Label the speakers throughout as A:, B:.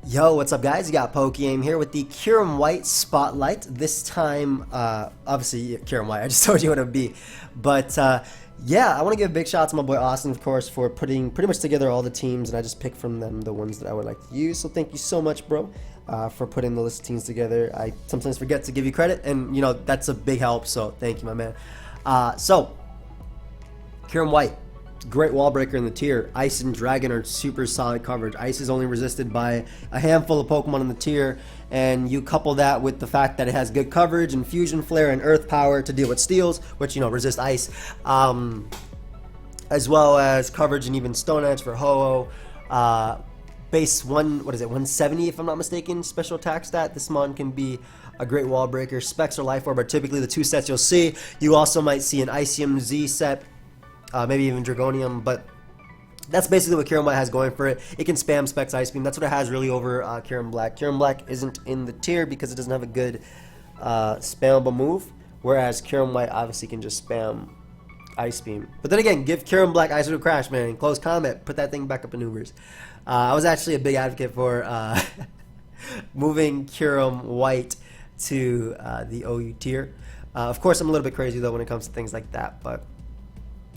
A: Yo, what's up guys? You got PokeaimMD here with the Kyurem-White Spotlight. This time, obviously Kyurem-White, I just told you what it would be. But yeah, I want to give a big shout out to my boy Austin, of course, for putting pretty much together all the teams, and I just picked from them the ones that I would like to use. So thank you so much, bro, for putting the list of teams together. I sometimes forget to give you credit, and you know, that's a big help, so thank you, my man. So, Kyurem-White. Great wall breaker in the tier. Ice and Dragon are super solid coverage. Ice is only resisted by a handful of Pokemon in the tier, and you couple that with the fact that it has good coverage and Fusion Flare and Earth Power to deal with steals, which, you know, resist Ice, as well as coverage and even Stone Edge for Ho-Oh. Base 170 if I'm not mistaken, special attack stat. This mon can be a great wall breaker. Specs or Life Orb are typically the two sets you'll see. You also might see an Icium Z set, maybe even Dragonium, but that's basically what Kyurem-White has going for it. It can spam Specs Ice Beam. That's what it has really over Kyurem-Black. Kyurem-Black isn't in the tier because it doesn't have a good spammable move, whereas Kyurem-White obviously can just spam Ice Beam. But then again, give Kyurem-Black Ice Beam Crash, man. In close combat, put that thing back up in Ubers. I was actually a big advocate for moving Kyurem-White to the OU tier. Of course, I'm a little bit crazy though when it comes to things like that, but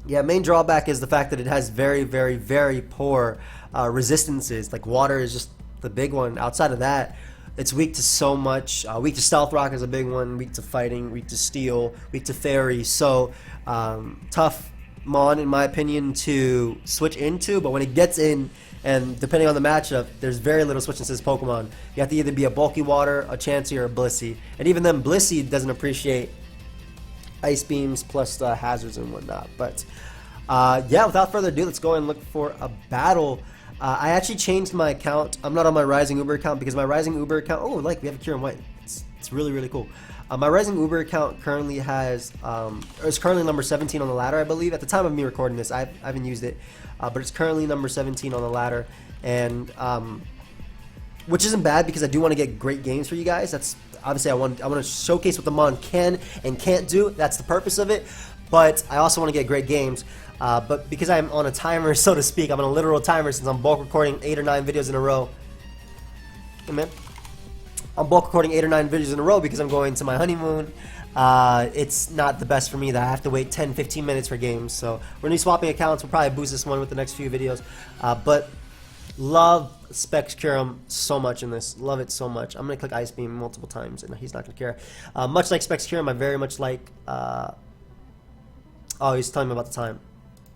A: yeah, main drawback is the fact that it has very, very, very poor resistances. Like water is just the big one. Outside of that, it's weak to so much. Weak to Stealth Rock is a big one. Weak to Fighting. Weak to Steel. Weak to Fairy. So tough mon, in my opinion, to switch into. But when it gets in, and depending on the matchup, there's very little switching to this Pokemon. You have to either be a Bulky Water, a Chansey, or a Blissey. And even then, Blissey doesn't appreciate Ice Beams plus hazards and whatnot. But yeah, without further ado, let's go and look for a battle. I actually changed my account. I'm not on my Rising Uber account because my Rising Uber account, oh, like we have a Kyurem-White. It's really, really cool. My Rising Uber account currently has, it's currently number 17 on the ladder, I believe. At the time of me recording this, I haven't used it, but it's currently number 17 on the ladder, and which isn't bad because I do want to get great games for you guys. That's obviously I want to showcase what the mon can and can't do. That's the purpose of it. But I also want to get great games. But because I'm on a timer, so to speak, I'm on a literal timer since I'm bulk recording 8 or 9 videos in a row. Hey man, I'm bulk recording 8 or 9 videos in a row because I'm going to my honeymoon. It's not the best for me that I have to wait 10-15 minutes for games. So we're gonna be swapping accounts. We'll probably boost this one with the next few videos. But love Specs Kyurem so much in this. Love it so much. I'm going to click Ice Beam multiple times, and he's not going to care. Much like Specs Kyurem, I very much like... oh, he's telling me about the time.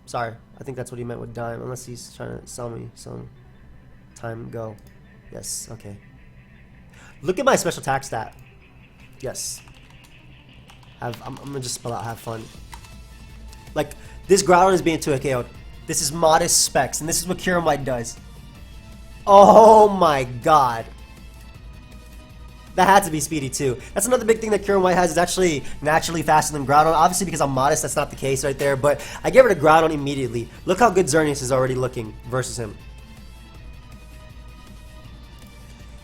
A: Sorry. I think that's what he meant with dime, unless he's trying to sell me some time. Go. Yes, okay. Look at my special attack stat. Yes. I'm going to just spell out have fun. Like, this Groudon is being 2-hit KO'd. This is modest Specs, and this is what Kyurem-White does. Oh my god. That had to be speedy too. That's another big thing that Kyurem-White has, is actually naturally faster than Groudon. Obviously because I'm modest, that's not the case right there, but I give it a Groudon immediately. Look how good Xerneas is already looking versus him.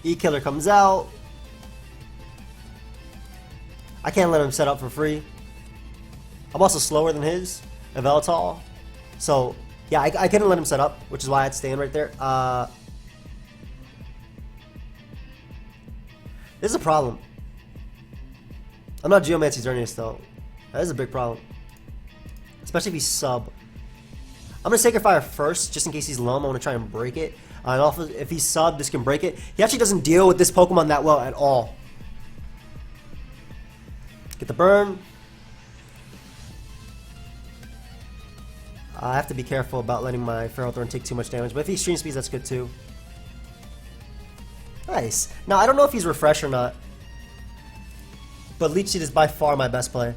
A: E-Killer comes out. I can't let him set up for free. I'm also slower than his, and Veltal. So, yeah, I couldn't let him set up, which is why I had to stand right there. This is a problem. I'm not Geomancy Xerneas though. That is a big problem. Especially if he's sub. I'm going to Sacred Fire first, just in case he's low. I want to try and break it. And also, if he's sub, this can break it. He actually doesn't deal with this Pokemon that well at all. Get the burn. I have to be careful about letting my Ferrothorn take too much damage, but if he stream speeds, that's good too. Nice. Now, I don't know if he's Refresh or not, but Leech Seed is by far my best play.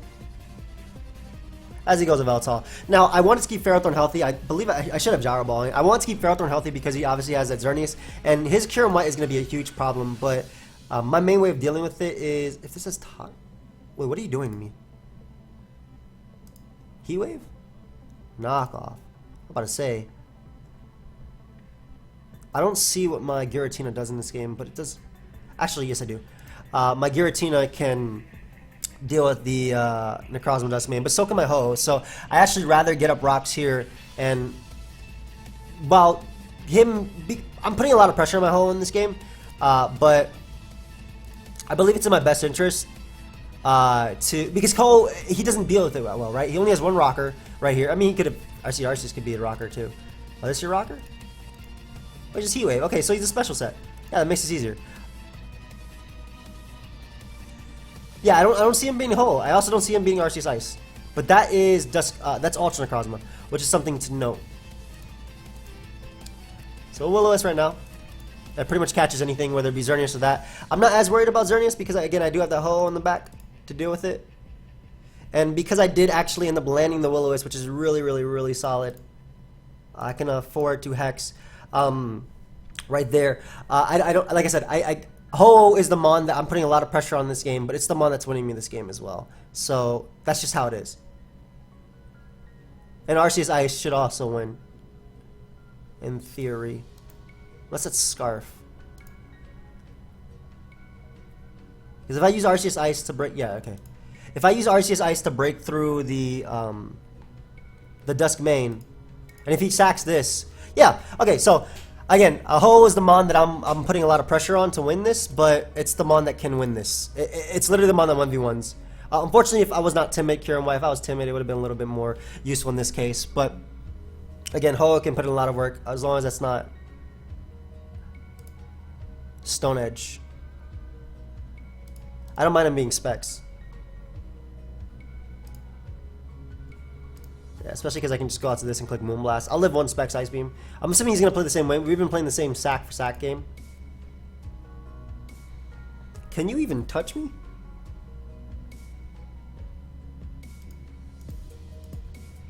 A: As he goes with Veltal. Now, I wanted to keep Ferrothorn healthy. I believe I should have Gyro Balling. I want to keep Ferrothorn healthy because he obviously has that Xerneas, and his Kyurem-White is going to be a huge problem, but my main way of dealing with it is, if this is top... Wait, what are you doing to me? Heat Wave? Knockoff. I'm about to say... I don't see what my Giratina does in this game, but it does... Actually, yes I do. My Giratina can deal with the Necrozma Dust Main, but so can my Ho. So I actually rather get up rocks here, and while I'm putting a lot of pressure on my Ho in this game, But I believe it's in my best interest because Cole, he doesn't deal with it well, right? He only has one rocker right here. I mean, he could have. I see Arceus could be a rocker too. Oh, this your rocker? Or just Heat Wave? Okay, so he's a special set. Yeah, that makes this easier. Yeah, I don't see him being Ho. I also don't see him being Arceus Ice. But that is Dusk. That's Ultra Necrozma, which is something to note. So Will-O-Wisp right now. That pretty much catches anything, whether it be Xerneas or that. I'm not as worried about Xerneas because, again, I do have that Ho on the back to deal with it. And because I did actually end up landing the Will-O-Wisp, which is really, really, really solid, I can afford to Hex right there. I don't, like I said, Ho is the Mon that I'm putting a lot of pressure on this game, but it's the Mon that's winning me this game as well. So that's just how it is. And Arceus Ice should also win, in theory. Unless it's Scarf. Because if I use Arceus Ice to break... Yeah, okay. If I use Arceus Ice to break through the Dusk main, and if he sacks this... Yeah, okay, so... Again, Ho is the Mon that I'm putting a lot of pressure on to win this, but it's the Mon that can win this. It's literally the Mon that 1v1s. Unfortunately, if I was not timid, Kyurem-White, if I was timid, it would have been a little bit more useful in this case. But, again, Ho can put in a lot of work, as long as that's not... Stone Edge. I don't mind him being Specs. Yeah, especially because I can just go out to this and click Moonblast. I'll live one Specs Ice Beam. I'm assuming he's going to play the same way. We've been playing the same sack for sack game. Can you even touch me?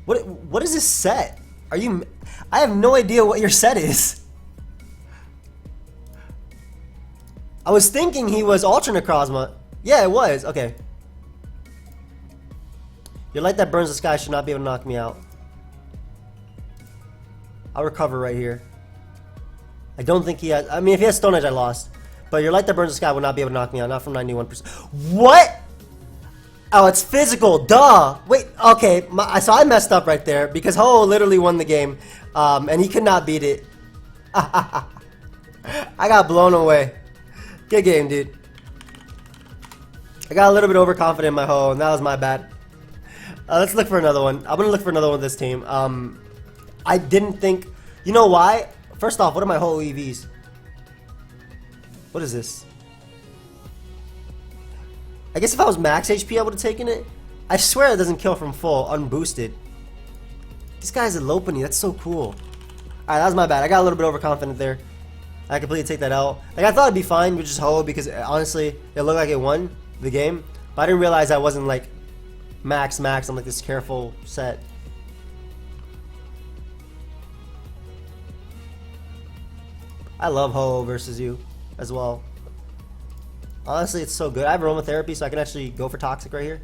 A: What is this set? Are you... I have no idea what your set is. I was thinking he was Ultra Necrozma. Yeah, it was. Okay. Your light that burns the sky should not be able to knock me out. I'll recover right here. I don't think he has... I mean, if he has Stone Edge, I lost. But your light that burns the sky will not be able to knock me out. Not from 91%. What? Oh, it's physical. Duh. Wait, okay. So I messed up right there. Because Ho literally won the game. And he could not beat it. I got blown away. Good game, dude. I got a little bit overconfident in my Ho, and that was my bad. Let's look for another one. I'm going to look for another one with this team. I didn't think... You know why? First off, what are my Ho EVs? What is this? I guess if I was max HP, I would have taken it. I swear it doesn't kill from full, unboosted. This guy's a Lopunny. That's so cool. Alright, that was my bad. I got a little bit overconfident there. I completely take that out. Like, I thought it'd be fine with just Ho because, honestly, it looked like it won the game. But I didn't realize I wasn't, like, max. I'm, like, this careful set. I love Ho versus you as well. Honestly, it's so good. I have aromatherapy, so I can actually go for Toxic right here.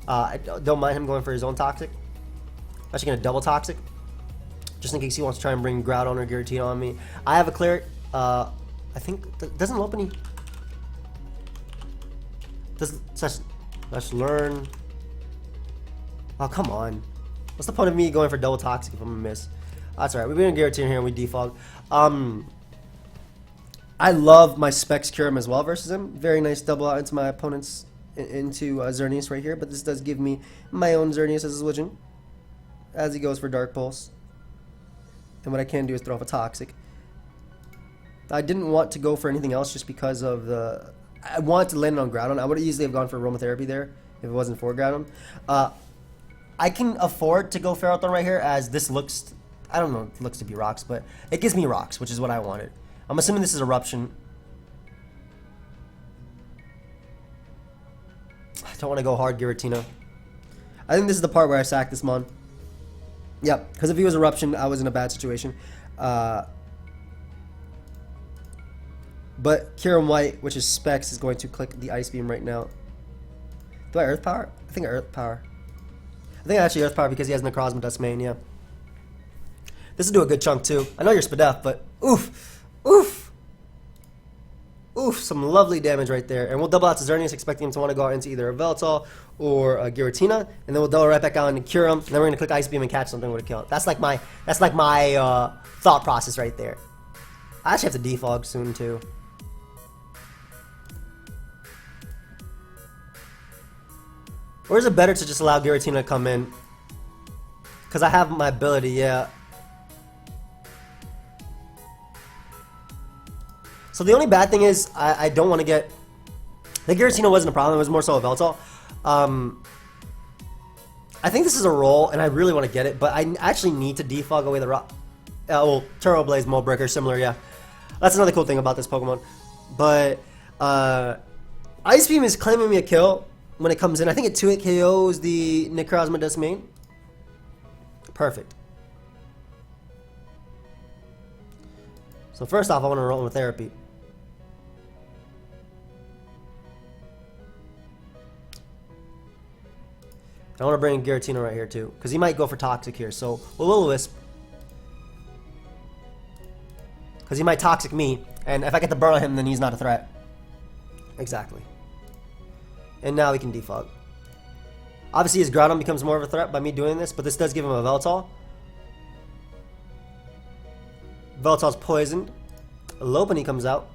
A: I don't mind him going for his own Toxic. I'm actually going to double Toxic. Just in case he wants to try and bring Groudon or Giratina on me. I have a Cleric. I think... Doesn't Lopunny... Let's learn... Oh, come on. What's the point of me going for double Toxic if I'm going to miss? That's alright. We've been in Giratina here and we defog. I love my Specs Kyurem as well versus him. Very nice double out into my opponent's... into Xerneas right here. But this does give me my own Xerneas as a Zwitching. As he goes for Dark Pulse. And what I can do is throw off a Toxic. I didn't want to go for anything else just because of the... I wanted to land on Groudon. I would easily have gone for aromatherapy there if it wasn't for Groudon. I can afford to go Ferrothorn right here as this looks... I don't know if it looks to be rocks, but it gives me rocks, which is what I wanted. I'm assuming this is Eruption. I don't want to go hard Giratina. I think this is the part where I sack this Mon. Yep, because if he was Eruption, I was in a bad situation. But Kyurem-White, which is Specs, is going to click the Ice Beam right now. Do I Earth Power? I think I Earth Power. I think I actually Earth Power because he has Necrozma Dust main, yeah. This will do a good chunk too. I know you're Spadef, but oof, oof, oof, some lovely damage right there. And we'll double out to Xerneas, expecting him to want to go out into either a Veltal or a Giratina, and then we'll double right back out into Kyurem, and then we're gonna click Ice Beam and catch something with a kill. That's like my thought process right there. I actually have to defog soon too. Or is it better to just allow Giratina to come in? Because I have my ability, yeah. So the only bad thing is I don't want to get... The Giratina wasn't a problem, it was more so a Veltal. I think this is a roll, and I really want to get it, but I actually need to defog away the rock. Well, Turbo Blaze, Mold Breaker, similar, yeah. That's another cool thing about this Pokemon. But Ice Beam is claiming me a kill when it comes in. I think it 2-hit KOs the Necrozma Decimain. Perfect. So first off, I want to roll with Therapy. I want to bring Giratina right here too, because he might go for Toxic here. So we'll Will-O-Wisp, because he might Toxic me, and if I get the burn on him, then he's not a threat. Exactly. And now we can defog. Obviously, his Groudon becomes more of a threat by me doing this, but this does give him a Veltal. Veltal's poisoned. Lopunny comes out.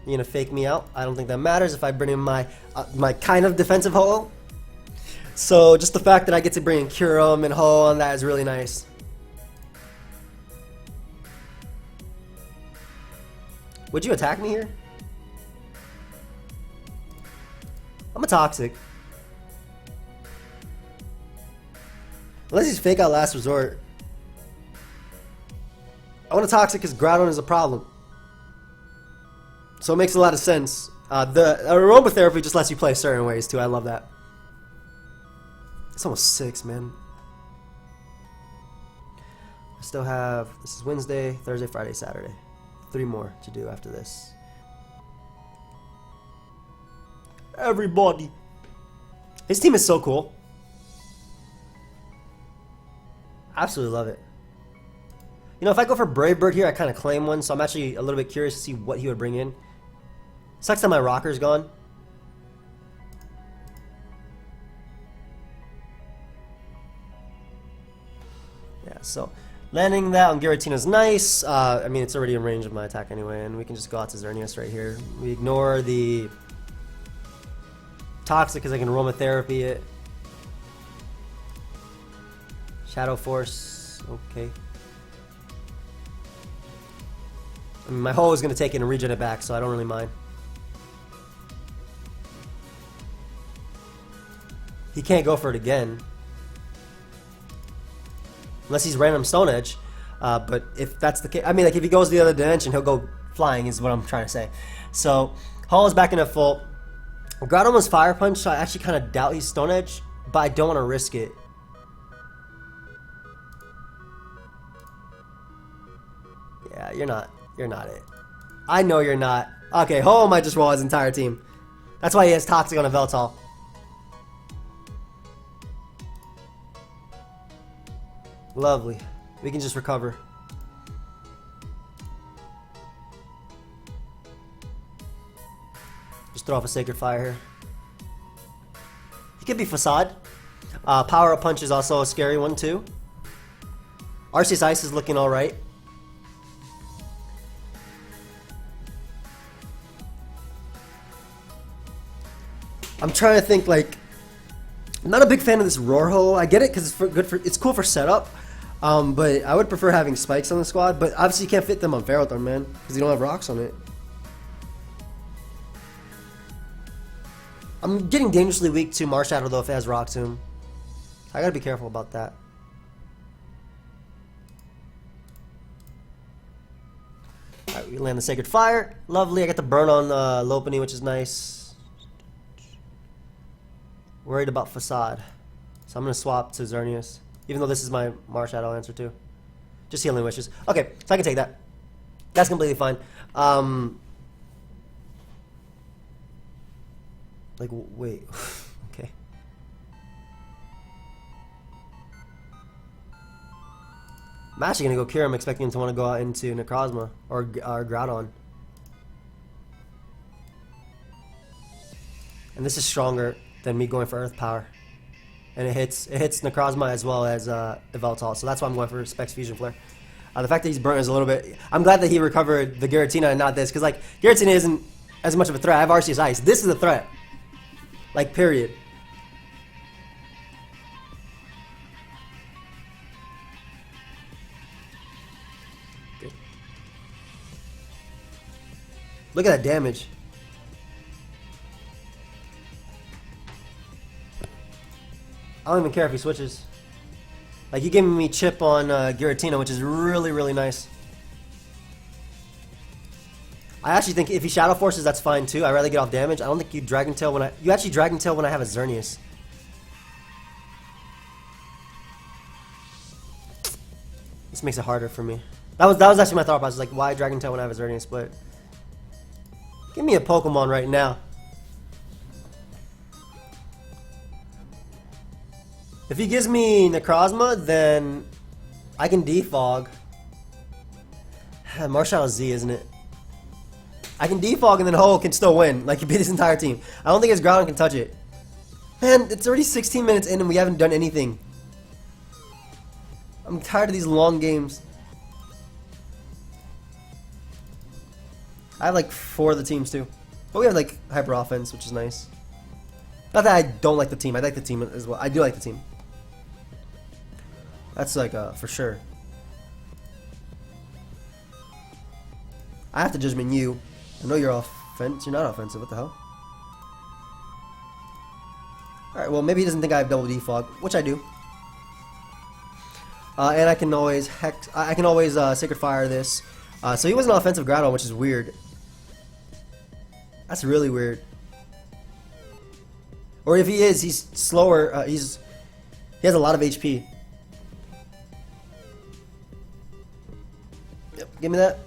A: You're gonna fake me out. I don't think that matters if I bring in my kind of defensive Ho-Oh. So just the fact that I get to bring in Kyurem and Ho on that is really nice. Would you attack me here? I'm a Toxic. Unless he's Fake Out Last Resort. I want a Toxic because Groudon is a problem. So it makes a lot of sense. The Aromatherapy just lets you play certain ways too. I love that. It's almost 6, man. I still have, this is Wednesday, Thursday, Friday, Saturday. 3 more to do after this. Everybody. His team is so cool. Absolutely love it. You know, if I go for Brave Bird here, I kind of claim one, so I'm actually a little bit curious to see what he would bring in. Sucks that my Rocker's gone. Yeah, so landing that on Giratina is nice. I mean, it's already in range of my attack anyway, and we can just go out to Xerneas right here. We ignore the Toxic because I can Aromatherapy it. Shadow Force, okay. I mean, my Ho is going to take it and regen it back, so I don't really mind. He can't go for it again. Unless he's random Stone Edge. But if that's the case, I mean, like if he goes the other dimension, he'll go flying is what I'm trying to say. So, Hall is back in at full. Groudon was Fire Punch, so I actually kind of doubt he's Stone Edge, but I don't want to risk it. Yeah, you're not it. I know you're not. Okay, Ho might just roll his entire team. That's why he has Toxic on a Veltal. Lovely. We can just recover. Just throw off a Sacred Fire here. He could be Facade. Power Up Punch is also a scary one too. Arceus Ice is looking alright. I'm trying to think, like, I'm not a big fan of this Roar-Ho. I get it because it's cool for setup, but I would prefer having Spikes on the squad. But obviously you can't fit them on Ferrothorn, man, because you don't have rocks on it. I'm getting dangerously weak to Marshadow though if it has Rock Tomb. I gotta be careful about that. Alright, we land the Sacred Fire. Lovely. I got the burn on Lopunny, which is nice. Worried about Facade. So I'm going to swap to Xerneas. Even though this is my Marshadow answer too. Just Healing Wishes. Okay, so I can take that. That's completely fine. Like, wait. Okay. I'm actually going to go Kyurem, expecting him to want to go out into Necrozma or Groudon. And this is stronger than me going for Earth Power. And it hits Necrozma as well as Yveltal, so that's why I'm going for Specs Fusion Flare. The fact that he's burnt is a little bit... I'm glad that he recovered the Giratina and not this, because like, Giratina isn't as much of a threat. I have Arceus Ice. This is a threat. Like, period. Look at that damage. I don't even care if he switches. Like, you giving me chip on Giratina, which is really, really nice. I actually think if he Shadow Forces, that's fine too. I'd rather get off damage. I don't think you Dragon Tail when you actually Dragon Tail when I have a Xerneas. This makes it harder for me. That was actually my thought process. Like, why Dragon Tail when I have a Xerneas? But give me a Pokemon right now. If he gives me Necrozma, then I can defog. Marshall Z, isn't it? I can defog and then Ho can still win. Like, he beat his entire team. I don't think his Groudon can touch it. Man, it's already 16 minutes in and we haven't done anything. I'm tired of these long games. I have like 4 of the teams too. But we have like hyper offense, which is nice. Not that I don't like the team. I like the team as well. I do like the team. That's like for sure. I have to judgment you. I know you're offensive. You're not offensive. What the hell? Alright, well, maybe he doesn't think I have double defog, which I do. And I can always Sacred Fire this. So he wasn't an offensive Groudon, which is weird. That's really weird. Or if he is, he's slower. He has a lot of HP. Yep, give me that.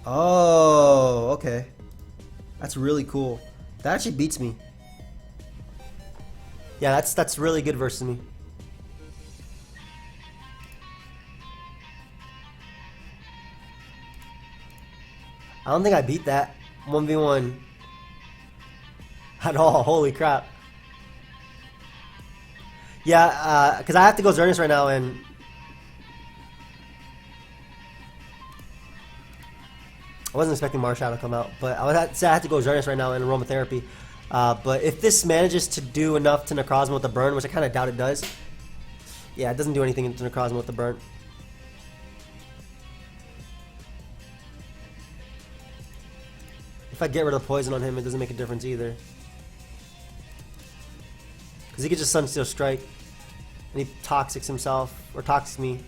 A: Oh, okay. That's really cool. That actually beats me. Yeah, that's really good versus me. I don't think I beat that 1v1 at all. Holy crap. Yeah, because I have to go Xerneas right now, and I wasn't expecting Marshadow to come out, but I had to go Xerneas right now in Aromatherapy. But if this manages to do enough to Necrozma with the burn, which I kind of doubt it does. Yeah, it doesn't do anything to Necrozma with the burn. If I get rid of poison on him, it doesn't make a difference either. Because he could just Sunsteel Strike. And he Toxics himself. Or Toxics me.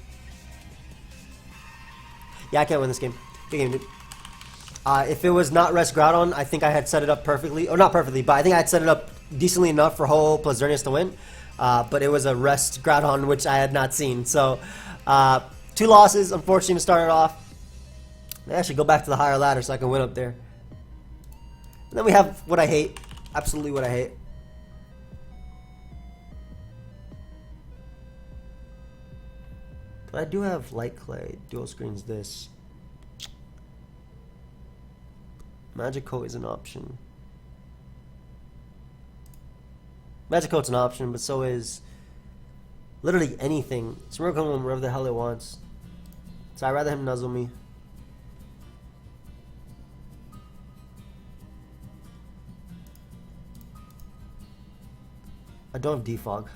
A: Yeah, I can't win this game. Good game, dude. If it was not Rest Groudon, I think I had set it up perfectly. Or not perfectly, but I think I had set it up decently enough for Ho plus Xerneas to win. But it was a Rest Groudon, which I had not seen. So, 2 losses, unfortunately, to start it off. I should go back to the higher ladder so I can win up there. And then we have what I hate. Absolutely what I hate. But I do have Light Clay. Dual screens this. Magikarp is an option. Magikarp's an option, but so is literally anything. It's going to come wherever the hell it wants. So I'd rather him nuzzle me. I don't have defog.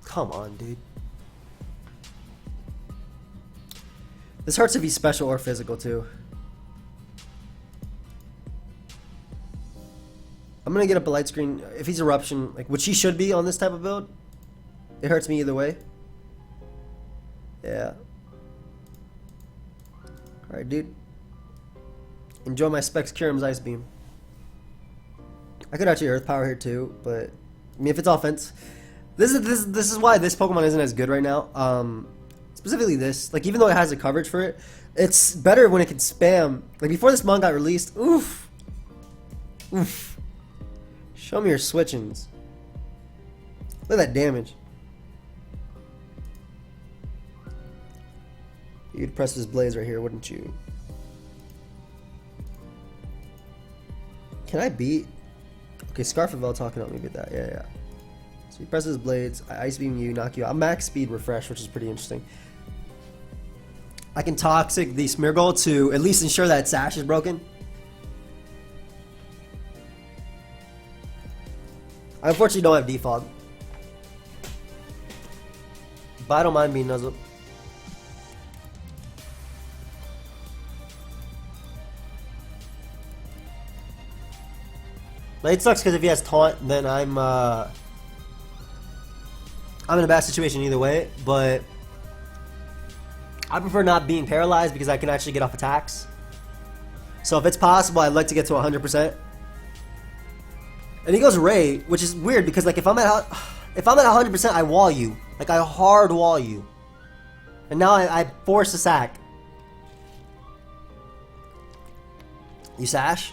A: Come on, dude. This hurts if he's special or physical too. I'm gonna get up a light screen if he's Eruption, like which he should be on this type of build. It hurts me either way. Yeah. Alright, dude. Enjoy my Specs Kyurem's Ice Beam. I could actually Earth Power here too, but I mean if it's offense. This is why this Pokemon isn't as good right now. Specifically this. Like even though it has the coverage for it, it's better when it can spam. Like before this mon got released, oof. Oof. Show me your switchings. Look at that damage. You'd press his Blaze right here, wouldn't you? Can I beat? Okay, Scarf of Vel talking about me with that. Yeah, yeah. So he presses Blades, I Ice Beam you, knock you out. Max Speed Refresh, which is pretty interesting. I can Toxic the Smeargle to at least ensure that Sash is broken. I unfortunately don't have Defog. But I don't mind being nuzzled. Like, it sucks because if he has taunt, then I'm in a bad situation either way. But I prefer not being paralyzed because I can actually get off attacks. So if it's possible, I'd like to get to 100%. And he goes Ray, which is weird because like if I'm at 100%, I wall you. Like I hard wall you. And now I force a sack. You sash?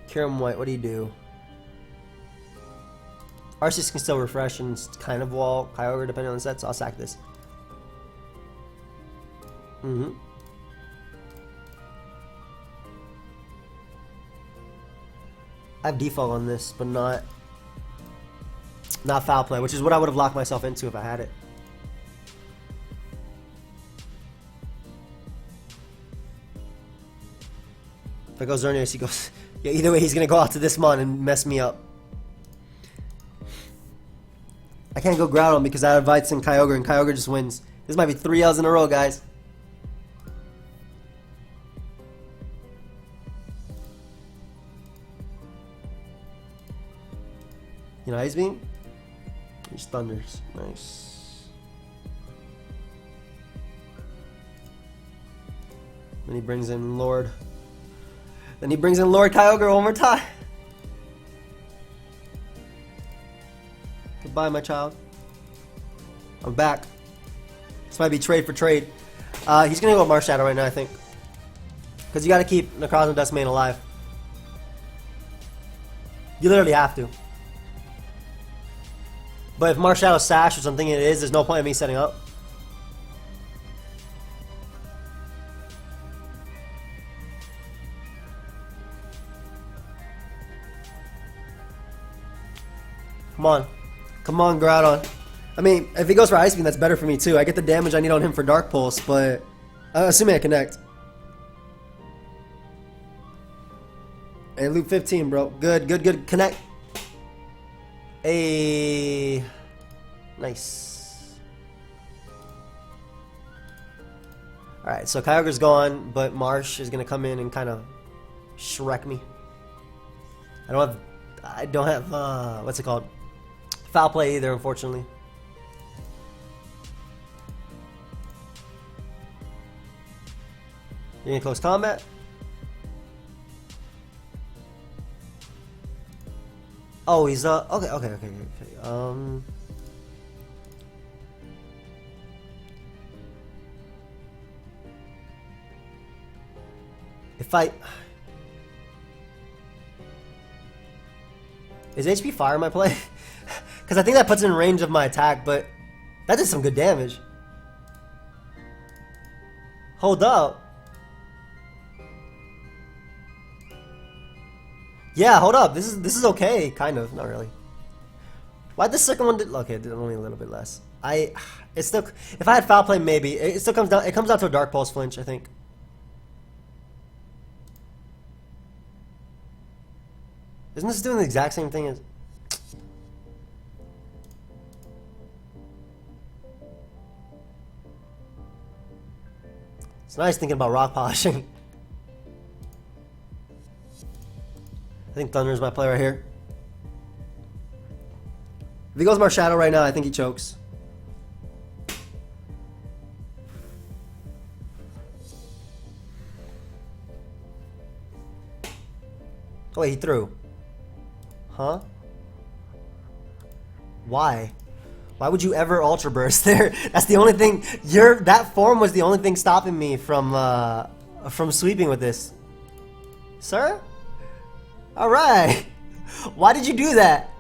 A: Kyurem-White, what do you do? Arceus can still refresh and kind of wall Kyogre depending on the set, so I'll sack this. I have default on this, but not foul play, which is what I would have locked myself into if I had it. If I go Xerneas, he goes... Yeah, either way, he's going to go out to this mon and mess me up. I can't go Groudon because I have Vites and Kyogre just wins. This might be 3 L's in a row, guys. You know, Ice Beam? He's Thunders. Nice. Then he brings in Lord. Then he brings in Lord Kyogre one more time. Goodbye, my child. I'm back. This might be trade for trade. He's gonna go Marshadow right now, I think. Because you gotta keep Necrozma Duskmane alive. You literally have to. But if Marshadow Sash or something it is, there's no point in me setting up. Come on. Come on, Groudon. I mean, if he goes for Ice Beam, that's better for me too. I get the damage I need on him for Dark Pulse, but assuming I connect. And loop 15, bro. Good, good, good. Connect. Hey. Nice. Alright, so Kyogre's gone, but Marsh is gonna come in and kind of Shrek me. I don't have what's it called? Foul play either, unfortunately. You're in close combat. Oh, he's okay. If I is HP fire my play? Because I think that puts it in range of my attack, but that did some good damage. Hold up. Yeah, hold up. This is okay, kind of, not really. Why'd the second one okay, it did only a little bit less. It's still, if I had foul play, maybe it still comes down. It comes down to a Dark Pulse flinch, I think. Isn't this doing the exact same thing as? It's nice thinking about rock polishing. I think Thunder's my play right here. If he goes Marshadow right now, I think he chokes. Oh wait, he threw. Huh? Why? Why would you ever Ultra Burst there? That's the only thing. That form was the only thing stopping me from sweeping with this. Sir? All right. Why did you do that?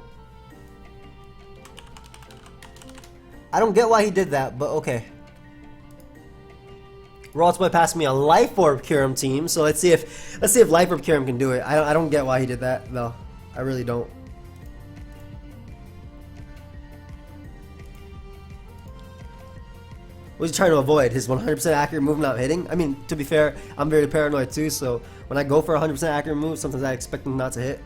A: I don't get why he did that, but okay. Raw's Boy passed me a Life Orb Kyurem team, so let's see if Life Orb Kyurem can do it. I don't get why he did that though. I really don't. What was he trying to avoid? His 100% accurate move not hitting? I mean, to be fair, I'm very paranoid too, so when I go for a 100% accurate move, sometimes I expect them not to hit.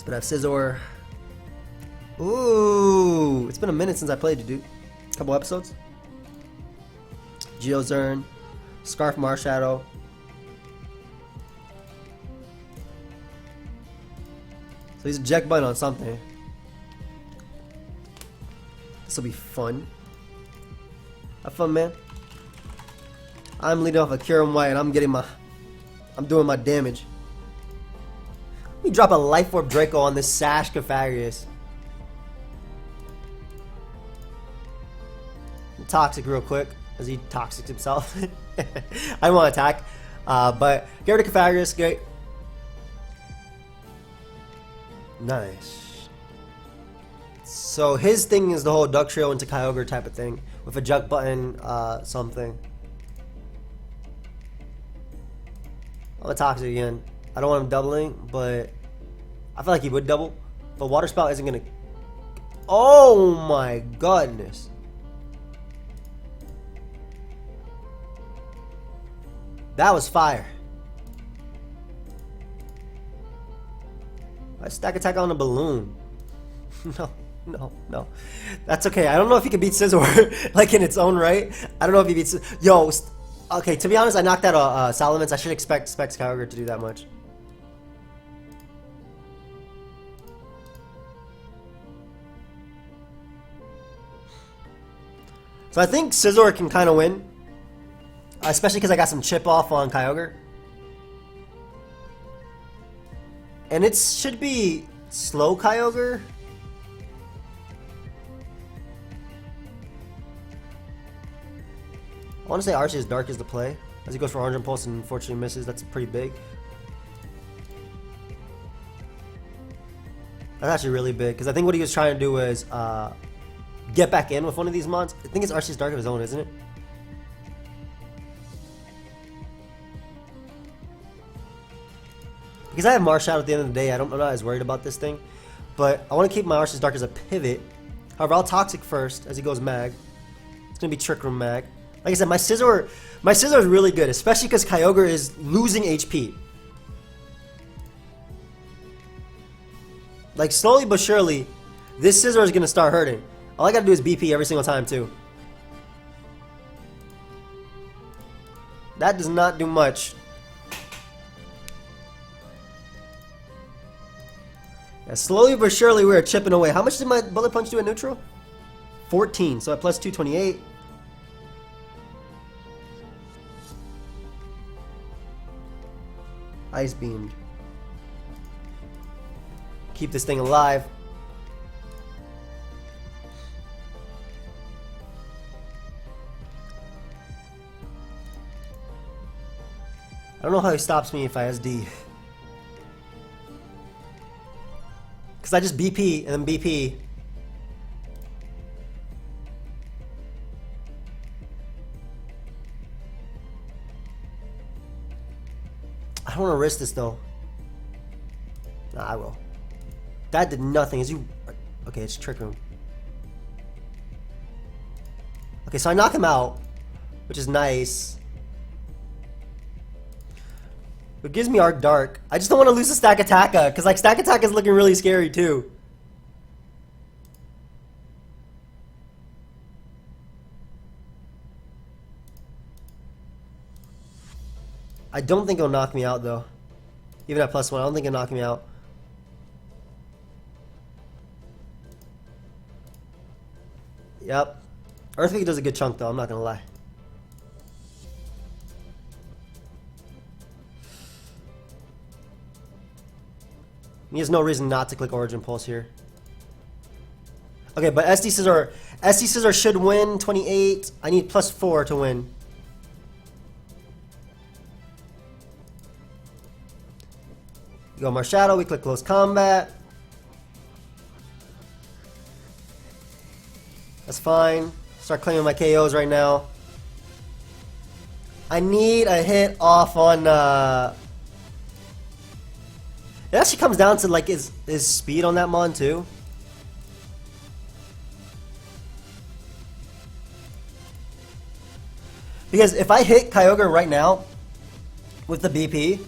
A: But I have Scizor. Ooh, it's been a minute since I played it, dude. A couple episodes. Geozern, Scarf Marshadow. So he's a eject button on something. This will be fun. Have fun, man. I'm leading off a Kyurem-White and I'm doing my damage. Let me drop a Life Orb Draco on this Sash Cafagrius. Toxic real quick, as he toxics himself. I want to attack, but get rid of Cafagrius. Great. Nice. So his thing is the whole Duck Trio into Kyogre type of thing with a Eject button, something. I'm a Toxic again. I don't want him doubling, but I feel like he would double. But Water Spout isn't gonna. Oh my goodness. That was fire. I stack attack on a balloon. No. That's okay. I don't know if he can beat Scizor like in its own right. I don't know if he beats. Yo, okay. To be honest, I knocked out Salamence. I should expect Specs Kyogre to do that much. So I think Scizor can kind of win. Especially because I got some chip off on Kyogre. And it should be slow Kyogre. I want to say Arceus Dark is the play. As he goes for Orange Impulse and unfortunately misses. That's pretty big. That's actually really big. Because I think what he was trying to do was get back in with one of these mons. I think it's Arceus Dark of his own, isn't it? Because I have Marshadow at the end of the day, I'm not as worried about this thing. But I want to keep my Arceus Dark as a pivot. However, I'll Toxic first as he goes Mag. It's going to be Trick Room Mag. Like I said, my Scizor is really good, especially because Kyogre is losing HP. Like, slowly but surely, this Scizor is going to start hurting. All I got to do is BP every single time, too. That does not do much. Yeah, slowly but surely we're chipping away. How much did my Bullet Punch do at neutral? 14, so at plus 228. Ice Beamed. Keep this thing alive. I don't know how he stops me if I SD. Because I just BP and then BP. I don't want to risk this though. Nah, I will. That did nothing. Is you? Okay, it's Trick Room. Okay, so I knock him out, which is nice. It gives me Arc Dark. I just don't want to lose to Stack Attacka, because like Stack Attack is looking really scary too. I don't think it'll knock me out though. Even at +1, I don't think it'll knock me out. Yep. Earthquake does a good chunk though, I'm not gonna lie. He has no reason not to click Origin Pulse here. Okay, but SD Scizor should win 28. I need +4 to win. We go Marshadow, we click Close Combat. That's fine. Start claiming my KOs right now. I need a hit off on it actually comes down to like his speed on that mon too. Because if I hit Kyogre right now with the BP.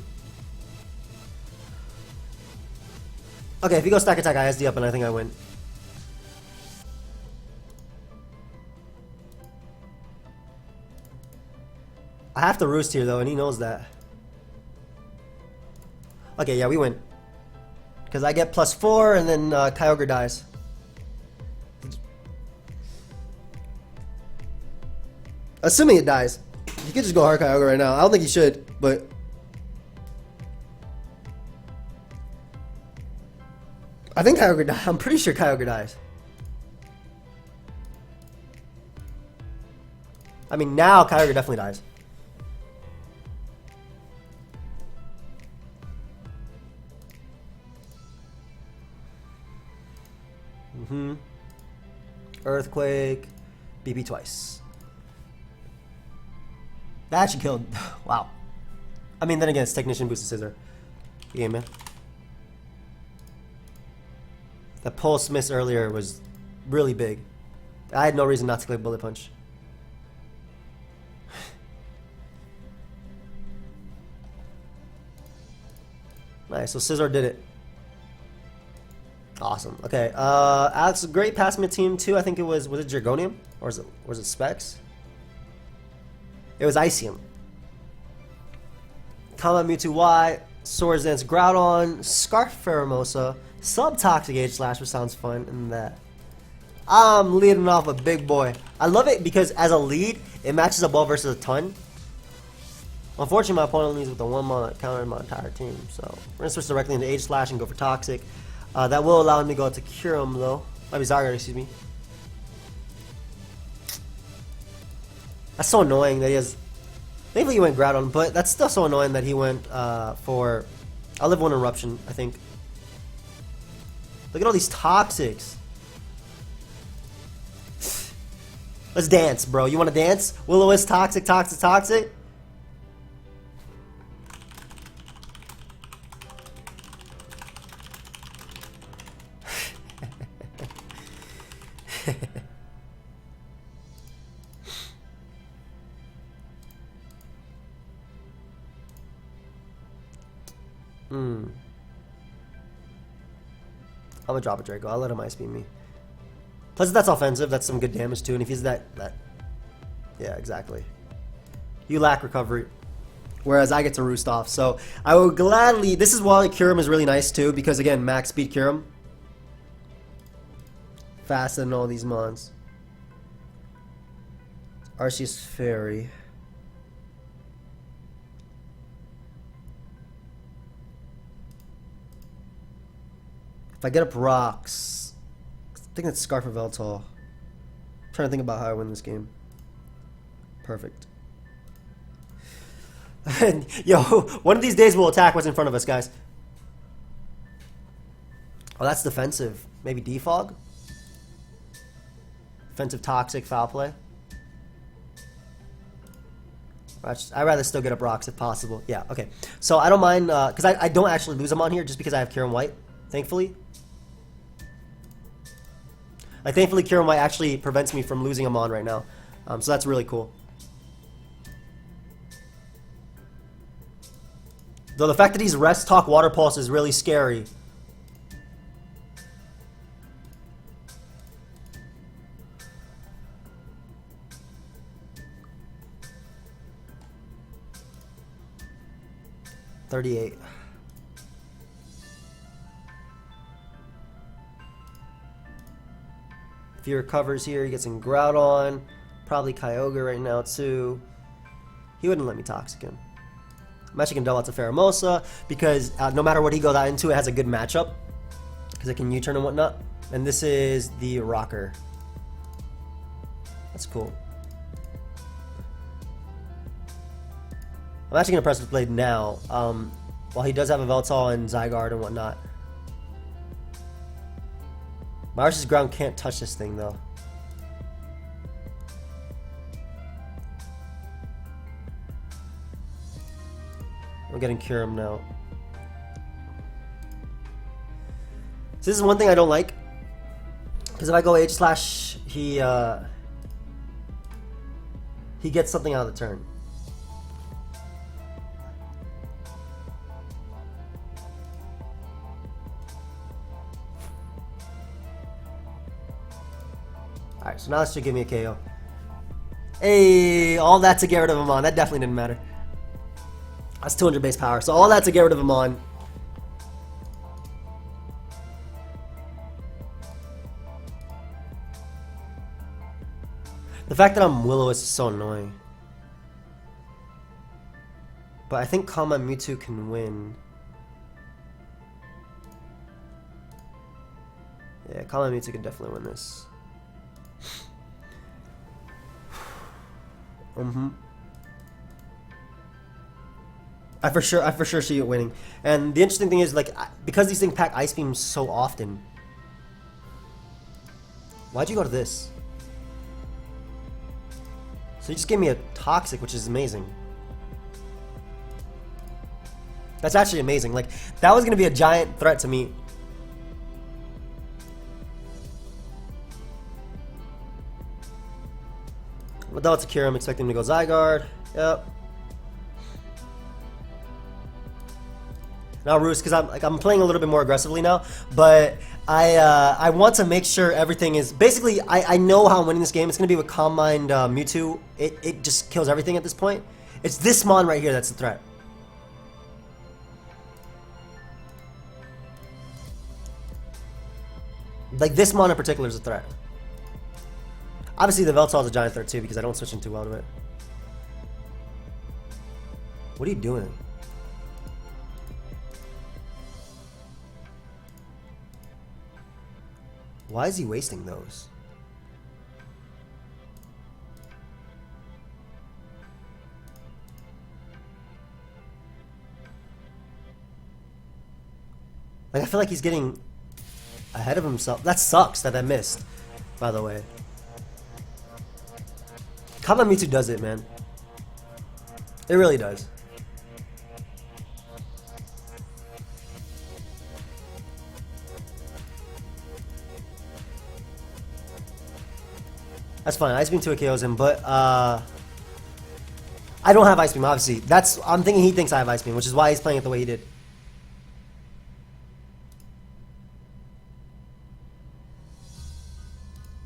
A: Okay, if he goes Stack Attack, I SD up and I think I win. I have to roost here though, and he knows that. Okay, yeah, we win. Because I get +4, and then Kyogre dies. Assuming it dies. You could just go hard Kyogre right now. I don't think you should, but... I think Kyogre dies. I'm pretty sure Kyogre dies. I mean, now Kyogre definitely dies. Earthquake. BP twice. That actually killed. Wow. I mean, then again, it's Technician boosted Scissor. Yeah, man. The pulse miss earlier was really big. I had no reason not to click Bullet Punch. Nice, so Scizor did it. Awesome. Okay, Alex, great passing the team too. I think it was it Dragonium? Or was it Specs? It was Icium. Combat Mewtwo Y, Swords Dance Groudon, Scarf Pheromosa, Subtoxic Aegislash, which sounds fun, and that. I'm leading off a big boy. I love it because as a lead, it matches a ball versus a ton. Unfortunately, my opponent leads with the 1-mana counter my entire team, so we're gonna switch directly into Aegislash and go for Toxic. That will allow me to go to Kyurem though. Might be Zygarde, excuse me. That's so annoying that he has... Maybe he went Groudon, but that's still so annoying that he went for... I'll live one Eruption, I think. Look at all these Toxics. Let's dance, bro. You want to dance? Will-O-Wisp, Toxic, Toxic, Toxic? I'm gonna drop a Draco. I'll let him Ice Beam me. Plus, that's offensive. That's some good damage too. And if he's that, yeah, exactly. You lack recovery, whereas I get to roost off. So I would gladly. This is why Kyurem is really nice too, because again, max speed Kyurem, faster than all these mons. Arceus Fairy. If I get up rocks, I think that's Scarf of Veltal. I'm trying to think about how I win this game. Perfect. And, yo, one of these days we'll attack what's in front of us, guys. Oh, that's defensive. Maybe Defog? Defensive Toxic Foul Play? I'd rather still get up rocks if possible. Yeah, okay. So I don't mind, because I don't actually lose them on here just because I have Kyurem-White, thankfully. Like, thankfully, Kyurem-White actually prevents me from losing him on right now. So that's really cool. Though the fact that he's Rest Talk Water Pulse is really scary. $38. If he recovers here, he gets in Groudon. Probably Kyogre right now, too. He wouldn't let me Toxic him. I'm actually going to double out to Pheromosa because no matter what he goes out into, it has a good matchup. Because it can U-turn and whatnot. And this is the Rocker. That's cool. I'm actually going to press the blade now. While he does have a Veltal and Zygarde and whatnot. Marsh's ground can't touch this thing though. I'm getting Kyurem now. So this is one thing I don't like. Because if I go Aegislash, he gets something out of the turn. Alright, so now this should give me a KO. Hey, all that to get rid of him on. That definitely didn't matter. That's 200 base power. So all that to get rid of him on. The fact that I'm Will-O-Wisp is so annoying. But I think Calm Mind Mewtwo can win. Yeah, Calm Mind Mewtwo can definitely win this. I for sure see it winning. And the interesting thing is, like, because these things pack Ice Beam so often. Why'd you go to this? So you just gave me a Toxic, which is amazing. That's actually amazing. Like, that was gonna be a giant threat to me. Without Secure, I'm expecting him to go Zygarde. Yep. Now Roost, because I'm playing a little bit more aggressively now, but I want to make sure everything is basically I know how I'm winning this game. It's gonna be with Calm Mind Mewtwo. It just kills everything at this point. It's this Mon right here that's the threat. Like this Mon in particular is a threat. Obviously the Veltal is a giant threat too because I don't switch in too well to it. What are you doing? Why is he wasting those? Like, I feel like he's getting ahead of himself. That sucks that I missed, by the way. Calm Mind Mewtwo does it, man. It really does. That's fine. Ice Beam 2 KOs him, but I don't have Ice Beam, obviously. I'm thinking he thinks I have Ice Beam, which is why he's playing it the way he did.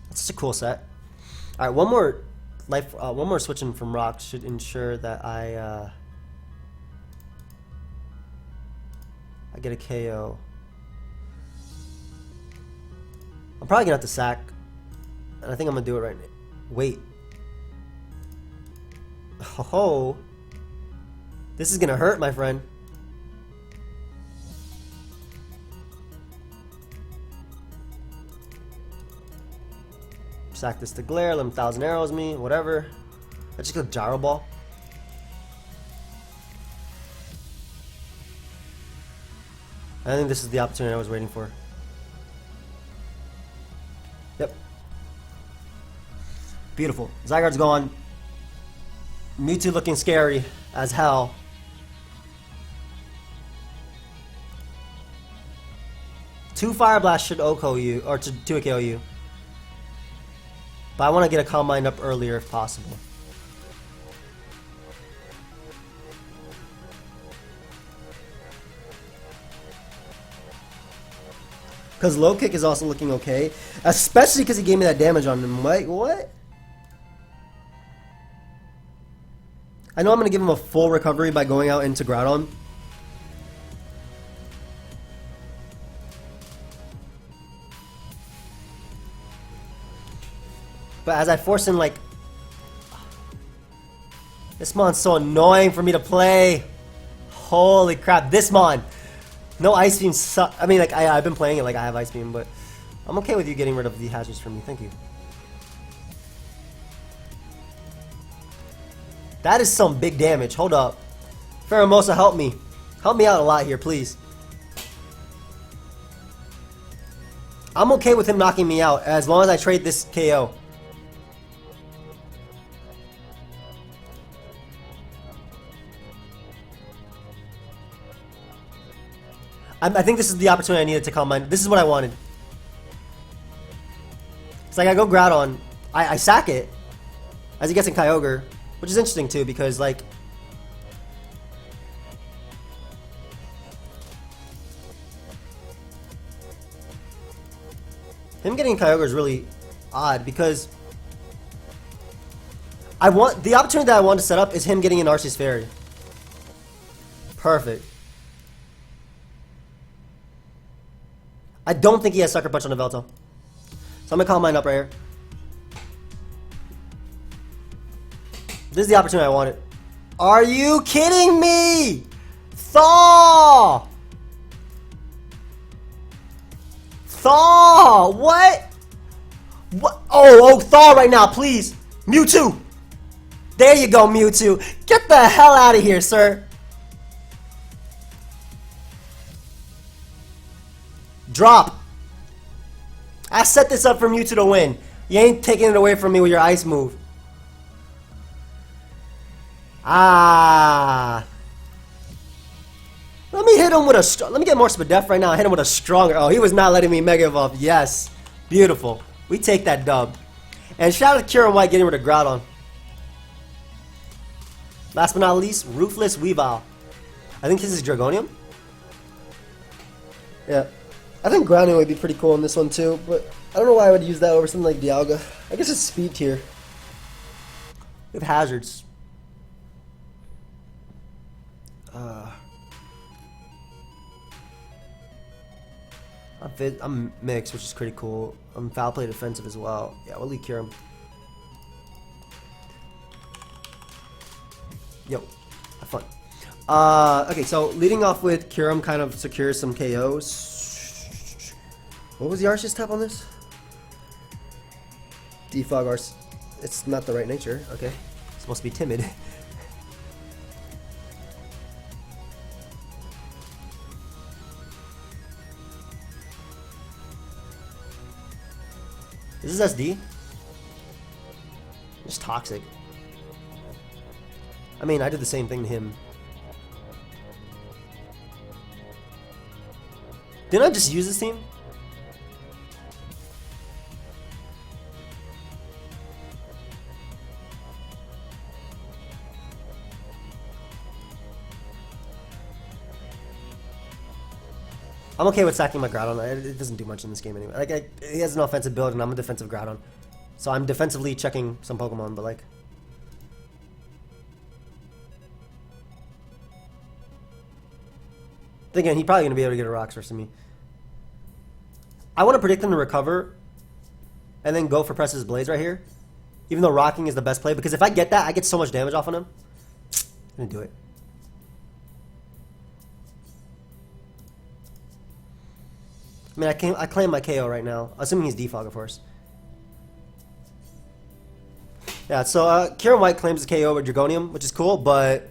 A: That's such a cool set. All right, one more switching from Rock should ensure that I get a KO. I'm probably gonna have to sack, and I think I'm gonna do it right now. Wait. Oh, this is gonna hurt, my friend. Sack this to Glare, let him 1,000 arrows me, whatever. I just got Gyro Ball. I think this is the opportunity I was waiting for. Yep. Beautiful. Zygarde's gone. Mewtwo looking scary as hell. Two Fire Blast should OHKO you, or to 2 KO you. But I want to get a Calm Mind up earlier if possible. Because Low Kick is also looking okay. Especially because he gave me that damage on him. Like, what? I know I'm going to give him a full recovery by going out into Groudon. But as I force in, like... This Mon's so annoying for me to play. Holy crap, this Mon! No Ice Beam suck. I mean, like, I've been playing it like I have Ice Beam, but... I'm okay with you getting rid of the hazards for me, thank you. That is some big damage, hold up. Pheromosa, help me. Help me out a lot here, please. I'm okay with him knocking me out as long as I trade this KO. I think this is the opportunity I needed to Calm Mind. This is what I wanted. It's like I go Groudon, I sack it as he gets in Kyogre, which is interesting too because like him getting Kyogre is really odd because I want the opportunity that I want to set up is him getting an Arceus Fairy. Perfect. I don't think he has Sucker Punch on the Velto. So I'm gonna call mine up right here. This is the opportunity I wanted. Are you kidding me? Thaw! Thaw! What? What? Oh, Thaw right now, please. Mewtwo. There you go, Mewtwo. Get the hell out of here, sir. Drop. I set this up for Mewtwo to win. You ain't taking it away from me with your ice move. Ah. Let me hit him with a let me get more Spadef right now. Hit him with a stronger. Oh, he was not letting me Mega Evolve. Yes. Beautiful. We take that dub. And shout out to Kyurem-White getting rid of Groudon. Last but not least, Ruthless Weavile. I think this is Dragonium. Yeah. I think Grounding would be pretty cool in this one too, but I don't know why I would use that over something like Dialga. I guess it's speed tier. We have hazards. I'm mixed, which is pretty cool. I'm foul play defensive as well. Yeah, we'll leave Kyurem. Yo, have fun. Okay, so leading off with Kyurem kind of secures some KOs. What was the Arceus type on this? Defog Arceus. It's not the right nature. Okay, it's supposed to be timid. Is this SD? It's toxic. I mean, I did the same thing to him. Didn't I just use this team? I'm okay with sacking my Groudon. It doesn't do much in this game anyway. Like, he has an offensive build, and I'm a defensive Groudon. So I'm defensively checking some Pokemon, but like... Again, he's probably going to be able to get a Rocks versus me. I want to predict him to recover, and then go for Press's Blades right here. Even though Rocking is the best play, because if I get that, I get so much damage off on him. I'm going to do it. I mean, I claim my KO right now, assuming he's defog, of course. Yeah, so Kyurem-White claims the KO with Dragonium, which is cool, but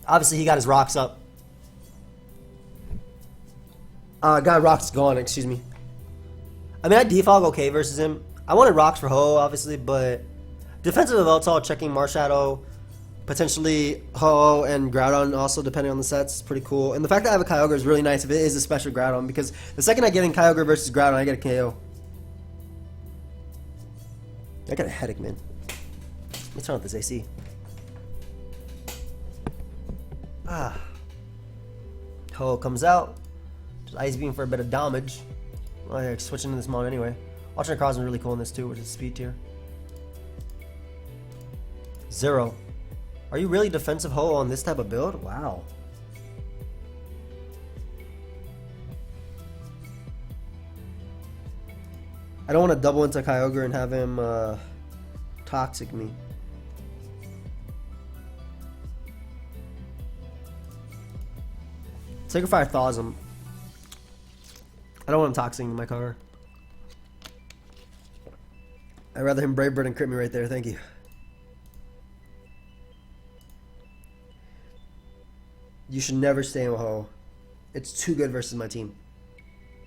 A: obviously he got his rocks up. Got rocks gone, excuse me. I mean, I defog okay versus him. I wanted rocks for Ho, obviously, but defensive of Eltal, checking Marshadow, potentially Ho and Groudon also, depending on the sets, pretty cool. And the fact that I have a Kyogre is really nice if it is a special Groudon, because the second I get in Kyogre versus Groudon, I get a KO. I got a headache, man. Let me turn off this AC. Ho comes out. Just Ice Beam for a bit of damage. Oh, yeah, switching to this mod anyway. Alternate Cross is really cool in this too, which is speed tier. 0. Are you really defensive Ho on this type of build? Wow. I don't want to double into Kyogre and have him toxic me. Sacred Fire thaws him. I don't want him toxicing my cover. I'd rather him Brave Bird and crit me right there, thank you. You should never stay in Ho. It's too good versus my team.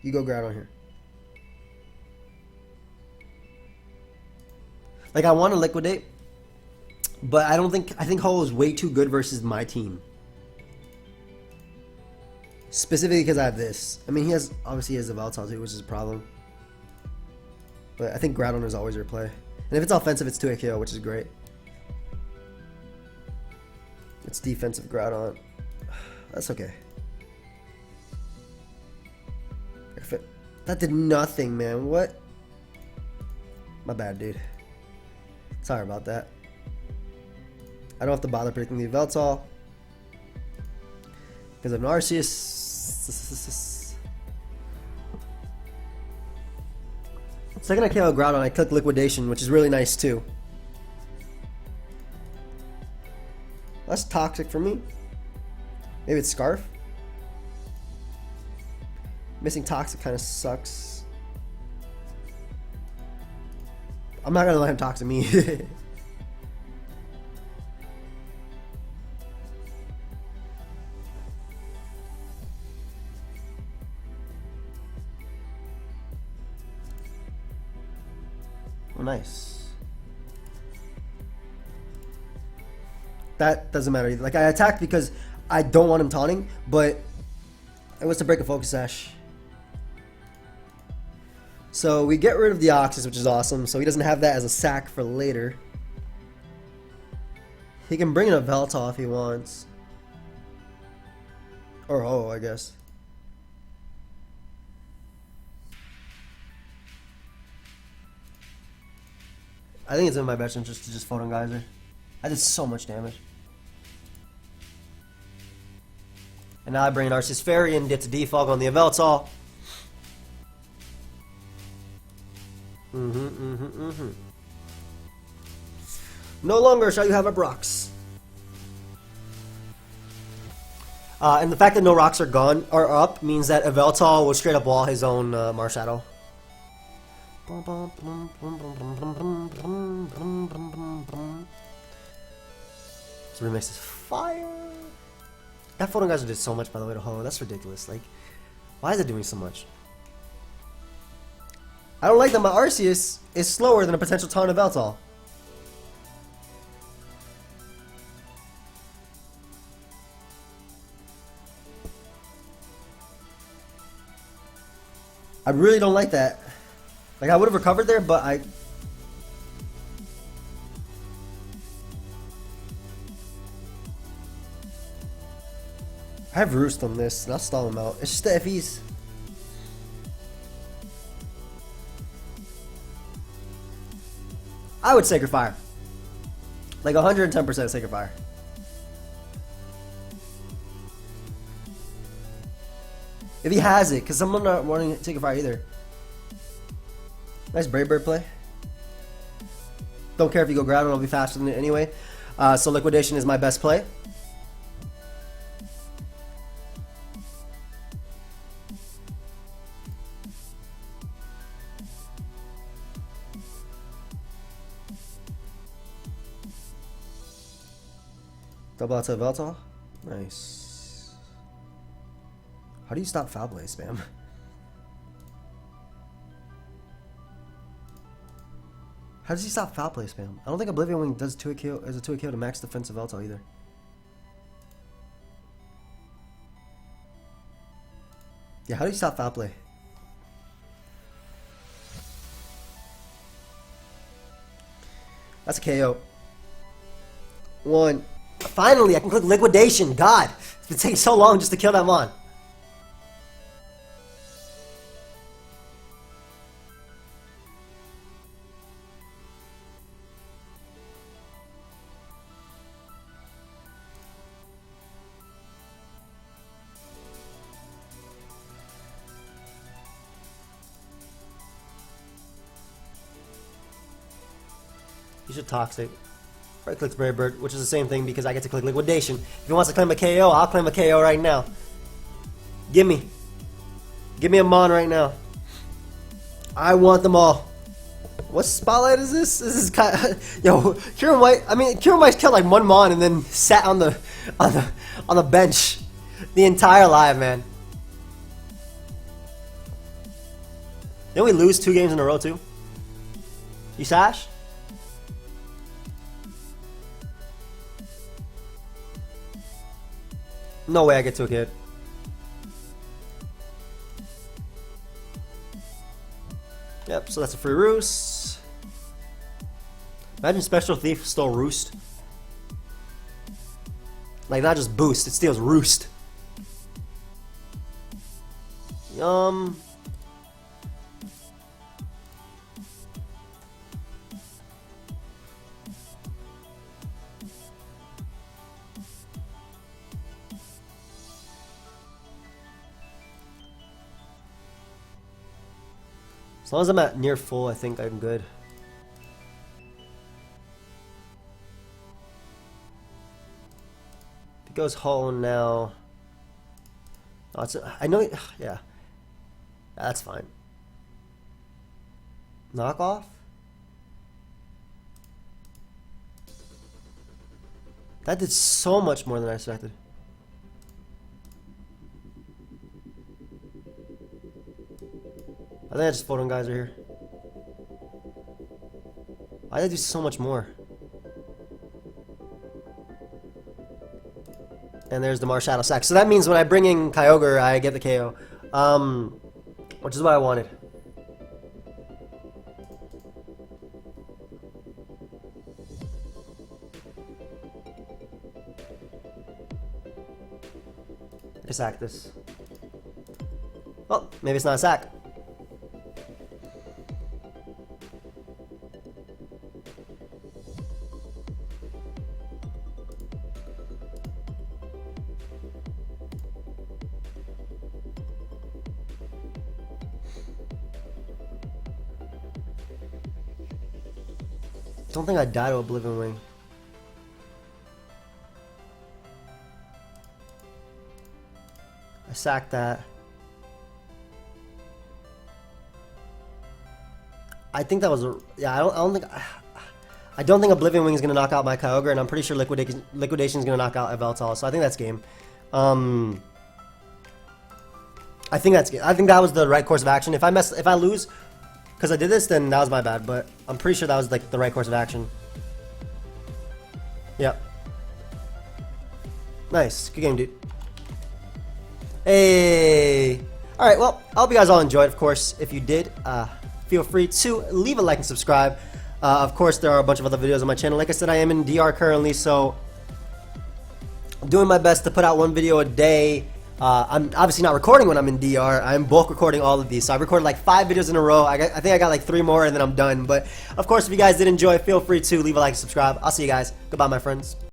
A: You go Groudon here. Like, I want to liquidate, but I think Ho is way too good versus my team. Specifically because I have this. I mean, obviously he has the Valtal too, which is a problem. But I think Groudon is always your play. And if it's offensive, it's 2-hit KO, which is great. It's defensive Groudon. That's okay. That did nothing, man. What? My bad, dude. Sorry about that. I don't have to bother predicting the Yveltal. Because of an Arceus. Second I KO Groudon, I click Liquidation, which is really nice too. That's toxic for me. Maybe it's Scarf. Missing Toxic kind of sucks. I'm not gonna let him toxic me. Oh, nice. That doesn't matter either. Like, I attacked because I don't want him taunting, but it was to break a Focus Sash. So we get rid of the Oxys, which is awesome. So he doesn't have that as a sack for later. He can bring in a Yveltal if he wants. Or oh, I guess. I think it's in my best interest to just Photon Geyser. I did so much damage. And now I bring in Arceus Fairy and get to defog on the Yveltal. No longer shall you have a Brox. And the fact that no rocks are gone or up means that Yveltal will straight up wall his own Marshadow. This remix is fire. That Photon Geyser did so much, by the way, to Ho. That's ridiculous. Like, why is it doing so much? I don't like that my Arceus is slower than a potential taunt of Yveltal. I really don't like that. Like, I would have recovered there, but I have Roost on this, and I'll stall him out. It's just that if he's... I would Sacred Fire. Like 110% Sacred Fire. If he has it, because I'm not wanting to Sacred Fire either. Nice Brave Bird play. Don't care if you go Groudon, I'll be faster than it anyway. So Liquidation is my best play. Double out to Yveltal. Nice. How do you stop Foul Play spam? How does he stop Foul Play spam? I don't think Oblivion Wing does 2 KO as a 2 KO to max defensive Yveltal either. Yeah, how do you stop Foul Play? That's a KO. 1. Finally, I can click Liquidation. God, it's been taking so long just to kill that Mon. You should Toxic. Right clicks Brave Bird, which is the same thing because I get to click Liquidation. If he wants to claim a KO, I'll claim a KO right now. Gimme. Give me a Mon right now. I want them all. What spotlight is this? This is kind of, yo, Kyurem-White. I mean, Kyurem-White killed like one Mon and then sat on the bench the entire live, man. Didn't we lose 2 games in a row too? You sash? No way I get to a kid. Yep, so that's a free Roost. Imagine Special Thief stole Roost. Like, not just Boost, it steals Roost. As long as I'm at near full, I think I'm good. If it goes hollow now. Oh, I know. Yeah. That's fine. Knock off? That did so much more than I expected. I think I just Photon guys are here. Why did I do so much more? And there's the Mars Shadow Sack. So that means when I bring in Kyogre, I get the KO. Which is what I wanted. I sack this. Oh, maybe it's not a sack. Don't think I die to Oblivion Wing. I sacked that. I think that was a yeah. I don't think Oblivion Wing is gonna knock out my Kyogre, and I'm pretty sure Liquidation is gonna knock out Yveltal. So I think that's game. I think that's game. I think that was the right course of action. If I lose because I did this, then that was my bad. But I'm pretty sure that was like the right course of action. Yep. Nice. Good game, dude. Hey. All right. Well, I hope you guys all enjoyed. Of course, if you did, feel free to leave a like and subscribe. Of course, there are a bunch of other videos on my channel. Like I said, I am in DR currently, so I'm doing my best to put out one video a day. I'm obviously not recording when I'm in DR. I'm bulk recording all of these. So I recorded like 5 videos in a row. I think I got like 3 more and then I'm done. But of course, if you guys did enjoy, feel free to leave a like and subscribe. I'll see you guys. Goodbye, my friends.